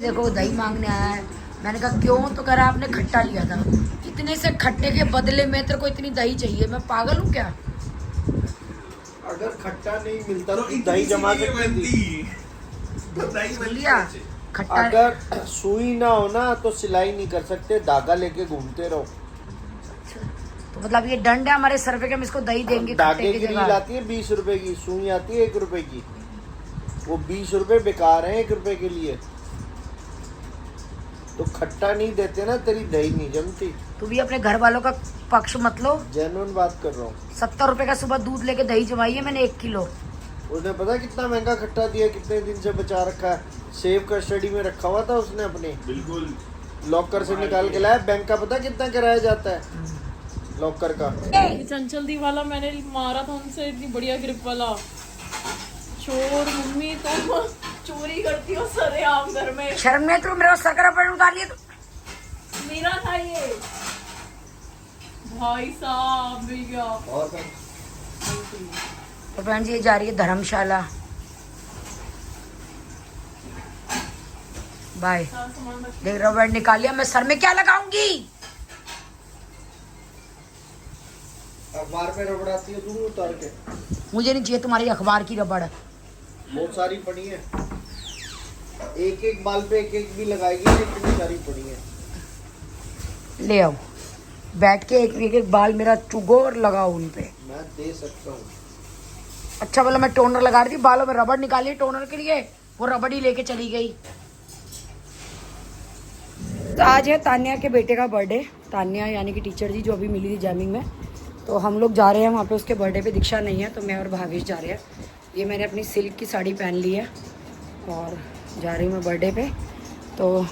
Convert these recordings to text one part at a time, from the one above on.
देखो दही मांगने आया है। मैंने कहा क्यों, तो कह रहा आपने खट्टा लिया था। इतने से खट्टे के बदले में तेरे को इतनी दही चाहिए, मैं पागल हूँ क्या? अगर खट्टा नहीं मिलता तो दही जमा सकती लिया खट्टा। अगर सुई ना हो ना तो सिलाई नहीं कर सकते, धागा लेके घूमते रहो। तो मतलब ये दंड है हमारे सर पे कि हम इसको दही देंगे धागे की रील आती है 20 रुपए की, सुई आती है 1 रुपए की। वो 20 रुपए बेकार है 1 रुपए के लिए। तो खट्टा नहीं देते ना, तेरी दही नहीं जमती। तू भी अपने घर वालों का पक्ष मत लो। जेन्युइन बात कर रहा हूँ। 70 रुपए का सुबह दूध लेके दही जमाई है मैंने 1 किलो। उसने पता कितना महंगा खट्टा दिया, कितने दिन से बचा रखा है, सेव कस्टडी में रखा हुआ था उसने अपने, बिल्कुल लॉकर से निकाल के लाया। बैंक का पता कितना किराया जाता है लॉकर का। चंचल दी वाला मैंने मारा था उनसे, इतनी बढ़िया ग्रिप वाला। चोर मम्मी तुम चोरी करती हो सरेआम घर में। शर्म नहीं तो मेरा सर का रबड़ उतार लिया। तो मेरा था ये भाई साहब भैया। तो बहन जी ये जा रही है धर्मशाला। बाय। देख रबड़ निकाल लिया, मैं सर में क्या लगाऊंगी? अखबार पे रबड़ आती है, दूर उतार के। मुझे नहीं चाहिए तुम्हारी अखबार की रबड़। बहुत सारी पड़ी है, एक एक बाल पे एक एक भी लगाएगी, इतनी सारी पड़ी है। ले आओ, बैठ के एक एक बाल मेरा चुगो और लगाओ उन पे। मैं दे सकता हूँ। अच्छा बोला, मैं टोनर लगा रही थी, बालों में रबड़ निकाली टोनर के लिए, वो रबड़ ही लेके चली गई। तो आज है तान्या के बेटे का बर्थडे। तान्या यानी कि टीचर जी जो अभी मिली थी जैमिंग में, तो हम लोग जा रहे हैं वहाँ पे उसके बर्थडे पे। दीक्षा नहीं है तो मैं और भावेश जा रहे हैं। ये मैंने अपनी सिल्क की साड़ी पहन ली है और जा रही हूँ मैं बर्थडे पे। तो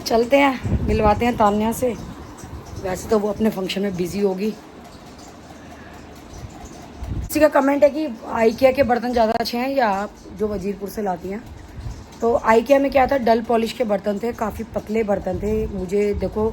चलते हैं, मिलवाते हैं तान्या से। वैसे तो वो अपने फंक्शन में बिजी होगी। किसी का कमेंट है कि आइकिया के बर्तन ज़्यादा अच्छे हैं या आप जो वजीरपुर से लाती हैं। तो आइकिया में क्या था, डल पॉलिश के बर्तन थे, काफ़ी पतले बर्तन थे। मुझे देखो,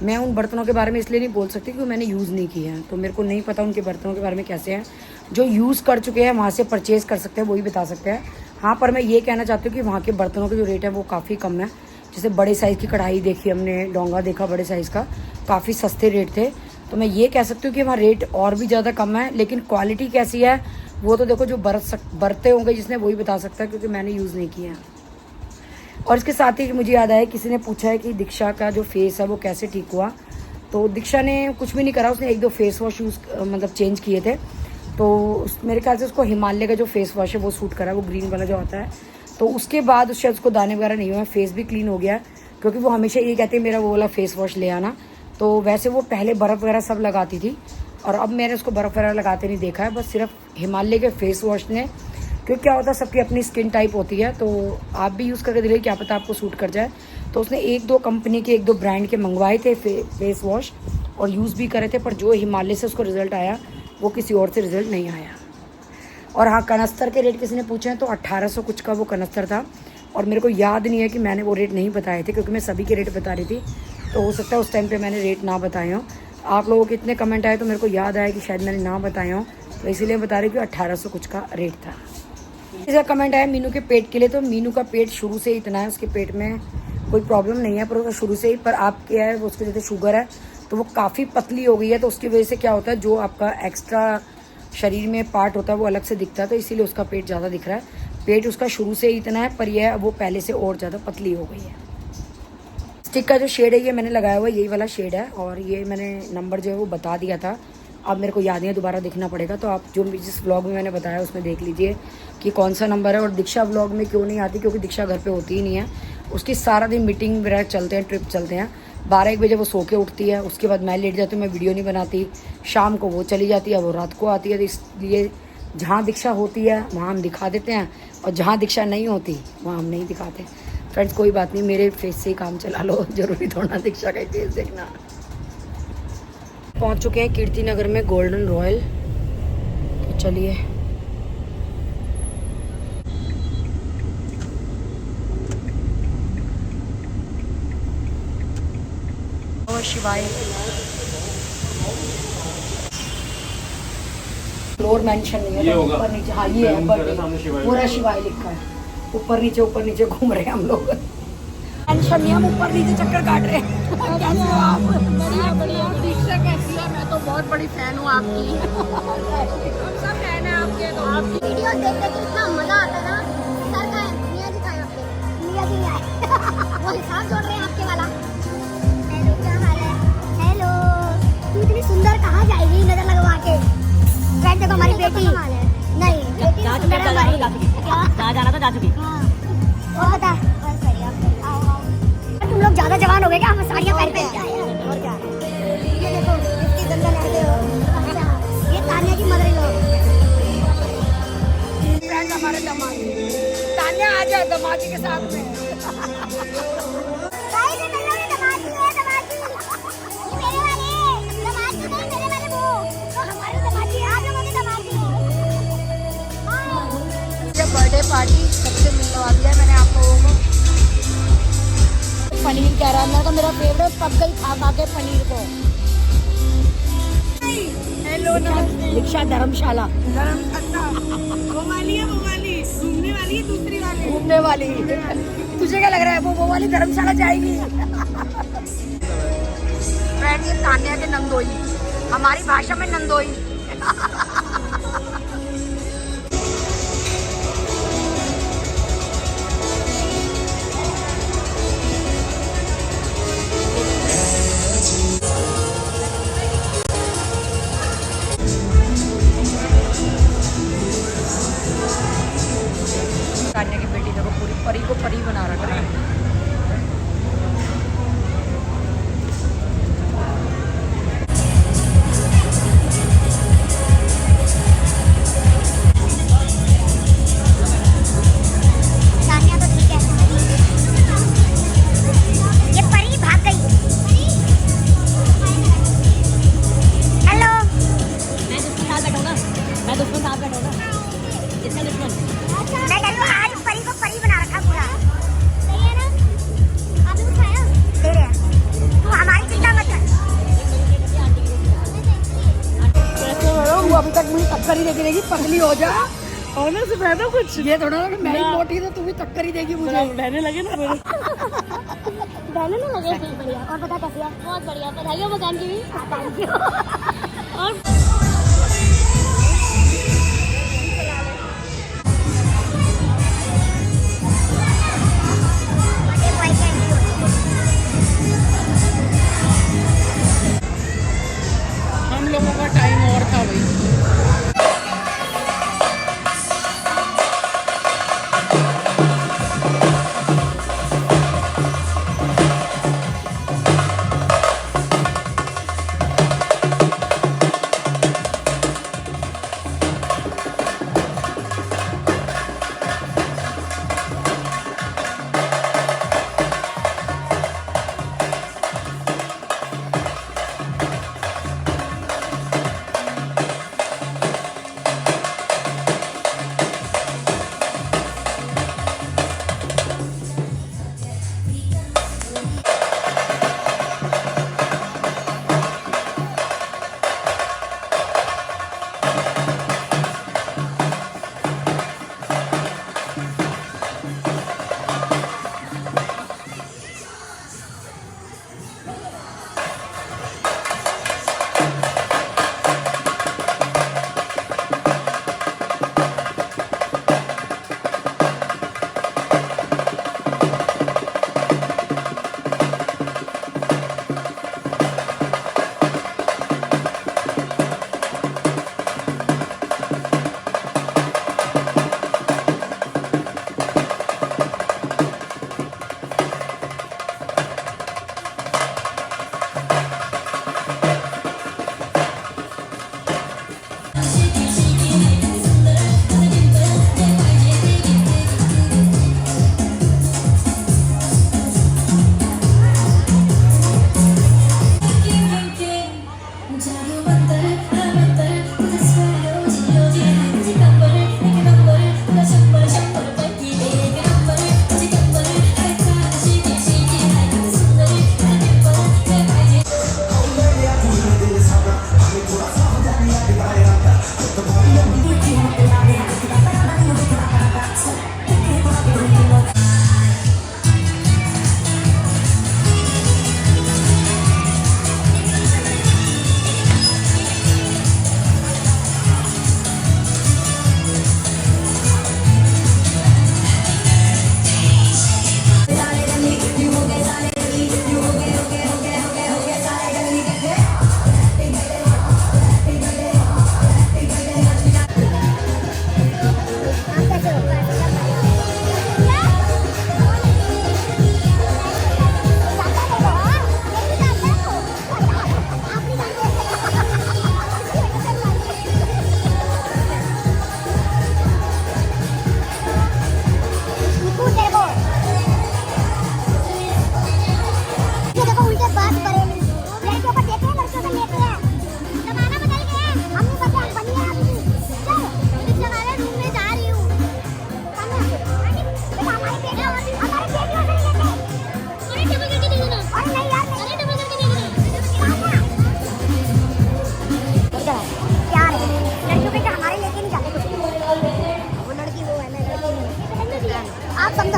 मैं उन बर्तनों के बारे में इसलिए नहीं बोल सकती क्योंकि मैंने यूज़ नहीं किए हैं, तो मेरे को नहीं पता उनके बर्तनों के बारे में कैसे हैं। जो यूज़ कर चुके हैं वहाँ से परचेज़ कर सकते हैं, वही बता सकते हैं। हाँ, पर मैं ये कहना चाहती हूँ कि वहाँ के बर्तनों के जो रेट है वो काफ़ी कम है। जैसे बड़े साइज़ की कढ़ाई देखी हमने, डोंगा देखा बड़े साइज़ का, काफ़ी सस्ते रेट थे। तो मैं ये कह सकती हूँ कि वहाँ रेट और भी ज़्यादा कम है, लेकिन क्वालिटी कैसी है वो तो देखो जो बरते होंगे जिसने, वही बता सकता है, क्योंकि मैंने यूज़ नहीं किया है। और इसके साथ ही मुझे याद आया, किसी ने पूछा है कि दीक्षा का जो फेस है वो कैसे ठीक हुआ। तो दीक्षा ने कुछ भी नहीं करा, उसने 1-2 फेस वॉश मतलब चेंज किए थे। तो मेरे ख्याल से उसको हिमालय का जो फेस वॉश है वो सूट करा, वो ग्रीन वाला जो आता है। तो उसके बाद शायद उसको दाने वगैरह नहीं हुए, फेस भी क्लीन हो गया, क्योंकि वो हमेशा ये कहती है मेरा वो वाला फेस वॉश ले आना। तो वैसे वो पहले बर्फ़ वगैरह सब लगाती थी और अब मैंने उसको बर्फ़ वगैरह लगाते नहीं देखा है, बस सिर्फ हिमालय के फेस वॉश ने। क्योंकि क्या होता है, सबकी अपनी स्किन टाइप होती है, तो आप भी यूज़ करके देखिए, क्या पता आपको सूट कर जाए। तो उसने 1-2 कंपनी के 1-2 ब्रांड के मंगवाए थे फेस वॉश और यूज़ भी करे थे, पर जो हिमालय से उसको रिज़ल्ट आया वो किसी और से रिज़ल्ट नहीं आया। और हाँ, कनस्तर के रेट किसी ने पूछे हैं तो 1800 कुछ का वो कनस्तर था, और मेरे को याद नहीं है कि मैंने वो रेट नहीं बताए थे, क्योंकि मैं सभी के रेट बता रही थी। तो हो सकता है उस टाइम पे मैंने रेट ना बताए हों। आप लोगों के इतने कमेंट आए तो मेरे को याद आया कि शायद मैंने ना बताए हों, तो इसीलिए बता रही हूँ कि 1800 कुछ का रेट था। इसका कमेंट आया मीनू के पेट के लिए। तो मीनू का पेट शुरू से ही इतना है, उसके पेट में कोई प्रॉब्लम नहीं है, पर उसका शुरू से ही। पर आप क्या है, उसको जैसे शुगर है तो वो काफ़ी पतली हो गई है, तो उसकी वजह से क्या होता है, जो आपका एक्स्ट्रा शरीर में पार्ट होता है वो अलग से दिखता है, तो इसीलिए उसका पेट ज़्यादा दिख रहा है। पेट उसका शुरू से ही इतना है, पर यह वो पहले से और ज़्यादा पतली हो गई है। स्टिक का जो शेड है ये मैंने लगाया हुआ है, यही वाला शेड है, और ये मैंने नंबर जो है वो बता दिया था। अब मेरे को याद नहीं है, दोबारा देखना पड़ेगा। तो आप जो जिस व्लॉग में मैंने बताया उसमें देख लीजिए कि कौन सा नंबर है। और दीक्षा व्लॉग में क्यों नहीं आती, क्योंकि दीक्षा घर पे होती ही नहीं है। उसकी सारा दिन मीटिंग वगैरह चलते हैं, ट्रिप चलते हैं। 12-1 बजे वो सो के उठती है, उसके बाद मैं लेट जाती हूँ, मैं वीडियो नहीं बनाती। शाम को वो चली जाती है, वो रात को आती है। तो इसलिए जहाँ दीक्षा होती है वहाँ हम दिखा देते हैं, और जहाँ दीक्षा नहीं होती वहाँ हम नहीं दिखाते। फ्रेंड्स कोई बात नहीं, मेरे फेस से ही काम चला लो, जरूरी थोड़ा दीक्षा का ही फेस देखना। पहुंच चुके हैं कीर्ति नगर में गोल्डन रॉयल। तो चलिए, और शिवाय फ्लोर मेंशन नहीं है, ऊपर नीचे। हाँ ये है, पूरा शिवाय लिखा है। ऊपर नीचे घूम रहे हैं हम लोग। शमी हम ऊपर नीचे चक्कर काट रहे हैं। कैसे हो आप? बढ़िया बढ़िया। दीक्षा कैसी है? मैं तो बहुत बड़ी फैन हूँ आपकी। हम सब फैन है आपके। तो आपकी वीडियो देखते कि इतना मजा आता है ना। सर का है, मियां जी का है आपके, मियां जी नहीं आए। वो हिसाब जोड़ रहे हैं आपके वाला। हेलो, क्या हाल है? हेलो, तू इतनी सुंदर कहाँ जाएगी नजर लगवा के? फ्रेंड देखो हमारी बेटी। नहीं, बेटी सुंदर है हमारी। क्या? जहाँ जाना था जा चुकी। हाँ, और बता। बस बढ़िया। आओ आओ। तुम लोग ज्यादा जवान हो गए क्या? हम साड़ियाँ पहन के आए हैं। और क्या? ये देखो, इतनी गंदा लहंगे हो। अच्छा, ये तानिया की मदर इन लॉ। फ्रेंड हमारे दमादी, तान्या आ जा दमादी के साथ में। गाइस ये मेरे वाले दमादी है, दमादी। ये मेरे वाले दमादी नहीं, मेरे वाले वो। तो हमारे दमादी, आप लोगों के दमादी। हाँ। ये बर्थडे पार्टी सबसे मिलवा दिया है मैंने आप लोगों को। पनीर कह रहा है, मैं तो मेरा फेवरेट पक गई खा के पनीर को। हेलो नमस्ते। दीक्षा धर्मशाला वो वाली है, वो वाली घूमने वाली है, दूसरी वाली। घूमने वाली। तुझे क्या लग रहा है वो वाली धर्मशाला जाएगी? फ्रेंड ये तान्या के नंदोई, हमारी भाषा में नंदोई। तान्या की बेटी देखो पूरी परी को परी बना रखा है। तानिया तो ठीक है। ये परी भाग गई। हेलो। मैं दुश्मन साथ बैठूंगा। मैं दुश्मन साथ बैठूंगा। किसका दुश्मन? मैं कह रही हूँ आज परी को परी बना रखा पूरा। सही है ना? आप लोग खाया? दे रहे हैं। तू हमारी चिंता मत कर। कैसे हो? वो अभी तक मुझे टक्कर ही देती रहेगी, पतली हो जा। और ना सिर्फ है ना कुछ ये थोड़ा ना मैं ही मोटी तो तू भी टक्कर ही देगी मुझे। रहने लगे ना मेरे। बहने में लगे ठीक बढ़िया। और बता कैसी है? बहुत बढ़िया। बधाई हो बहन की भी। Thank you. और हम लोगों का टाइम और था भाई।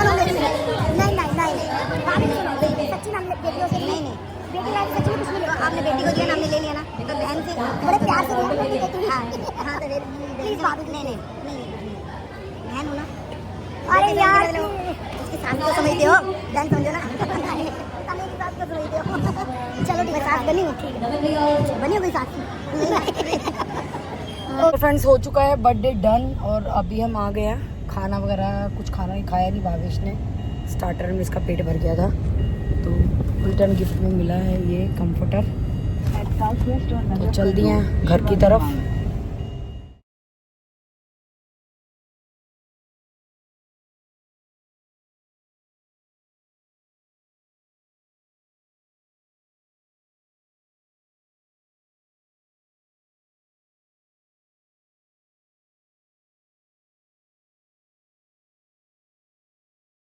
चलो नहीं नहीं नहीं नहीं भाभी सुनो सच्ची नाम बेटियों से नहीं नहीं बेटी लाइफ सच्ची में कुछ नहीं लिया आपने बेटी को दिया नाम ले लिया ना तो बहन से बड़े प्यार से दिया हाँ तो प्लीज भाभी नहीं बहन हो ना अरे यार उसकी सास को समझते हो बहन समझो ना मेरी सास को समझते हो चलो ठीक है सास बनी हो बनी हो कोई सास तो फ्रेंड्स हो चुका है बर्थडे डन और अभी हम आ गए हैं खाना वगैरह कुछ खाना ही खाया नहीं भावेश ने स्टार्टर में इसका पेट भर गया था तो रिटर्न गिफ्ट में मिला है ये कंफर्टर तो चल दिए हैं घर की तरफ